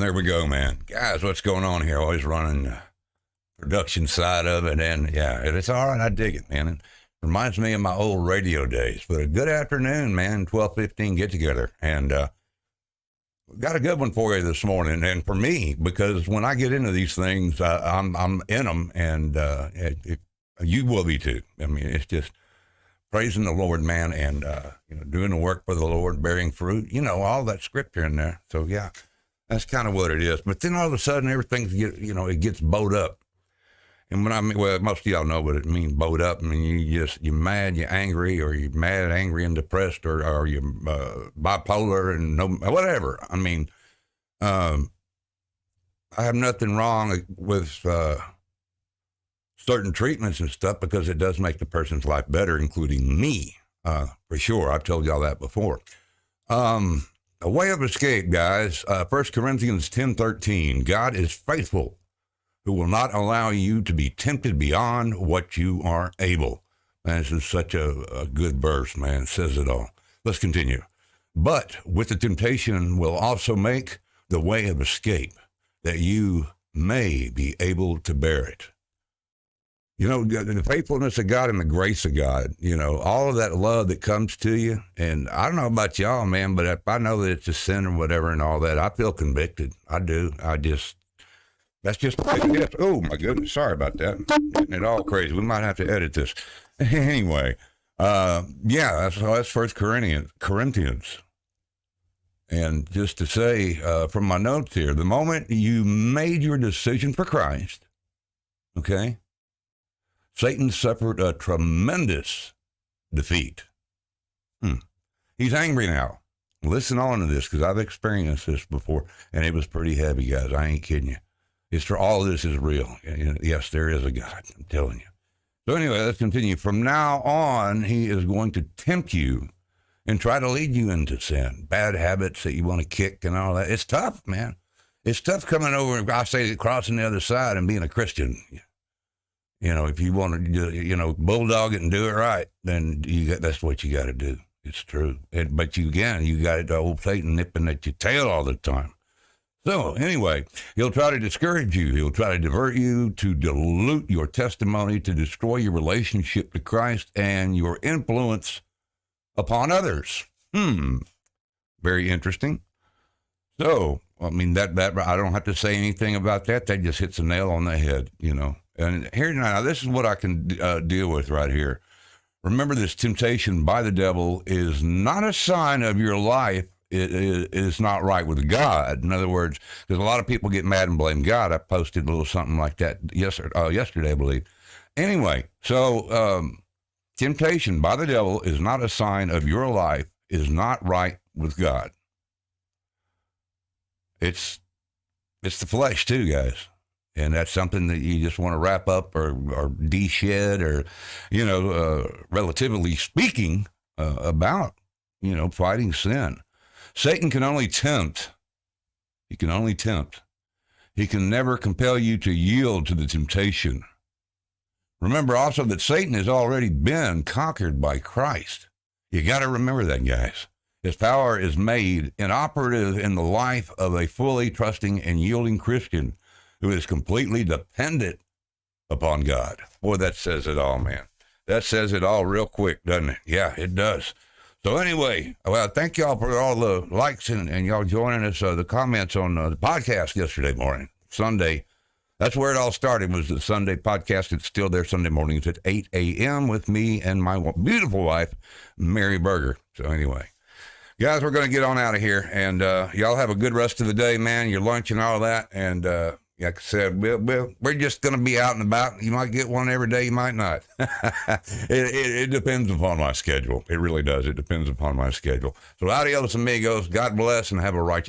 there we go, man. Guys, what's going on here? Always running the production side of it, and yeah, it's all right. I dig it, man. It reminds me of my old radio days. But a good afternoon, man. 12:15 get together, and got a good one for you this morning, and for me, because when I get into these things, I'm in them, and you will be too. I mean, it's just praising the Lord, man, and doing the work for the Lord, bearing fruit. All that scripture in there. So yeah. That's kind of what it is. But then all of a sudden, everything it gets bowed up. And when most of y'all know what it means, bowed up. I mean, you're mad, you're angry, or you're mad, angry, and depressed, or you're bipolar, and whatever. I mean, I have nothing wrong with certain treatments and stuff because it does make the person's life better, including me, for sure. I've told y'all that before. A way of escape, guys. 1 Corinthians 10:13. God is faithful, who will not allow you to be tempted beyond what you are able. Man, this is such a good verse, man. It says it all. Let's continue. But with the temptation will also make the way of escape, that you may be able to bear it. The faithfulness of God and the grace of God, all of that love that comes to you. And I don't know about y'all, man, but if I know that it's a sin or whatever and all that, I feel convicted. I do. That's just, oh my goodness. Sorry about that. Getting it all crazy. We might have to edit this. Anyway, that's 1 Corinthians. And just to say, from my notes here, the moment you made your decision for Christ, okay, Satan suffered a tremendous defeat. He's angry now. Listen on to this, because I've experienced this before, and it was pretty heavy, guys. I ain't kidding you. It's for all of this is real. Yes, there is a God. I'm telling you. So anyway, let's continue. From now on, he is going to tempt you and try to lead you into sin, bad habits that you want to kick and all that. It's tough, man. It's tough coming over, I say, crossing the other side and being a Christian. If you want to, bulldog it and do it right, then that's what you got to do. It's true. But you got the old Satan nipping at your tail all the time. So anyway, he'll try to discourage you. He'll try to divert you, to dilute your testimony, to destroy your relationship to Christ and your influence upon others. Very interesting. So, I mean, that I don't have to say anything about that. That just hits a nail on the head, And here now, this is what I can deal with right here. Remember, this temptation by the devil is not a sign of your life. It is not right with God. In other words, because a lot of people get mad and blame God. I posted a little something like that yesterday, I believe. Anyway, so temptation by the devil is not a sign of your life is not right with God. It's the flesh too, guys. And that's something that you just want to wrap up or de-shed or, relatively speaking, about, fighting sin. Satan can only tempt. He can only tempt. He can never compel you to yield to the temptation. Remember also that Satan has already been conquered by Christ. You got to remember that, guys. His power is made inoperative in the life of a fully trusting and yielding Christian who is completely dependent upon God. Boy, that says it all, man. That says it all real quick, doesn't it? Yeah, it does. So anyway, well, thank y'all for all the likes and y'all joining us, the comments on the podcast yesterday morning, Sunday. That's where it all started, was the Sunday podcast. It's still there Sunday mornings at 8 a.m. with me and my beautiful wife, Mary Berger. So anyway, guys, we're going to get on out of here, and y'all have a good rest of the day, man, your lunch and all that. And like I said, we're just going to be out and about. You might get one every day, you might not. It depends upon my schedule. It really does. It depends upon my schedule. So adios, amigos. God bless, and have a righteous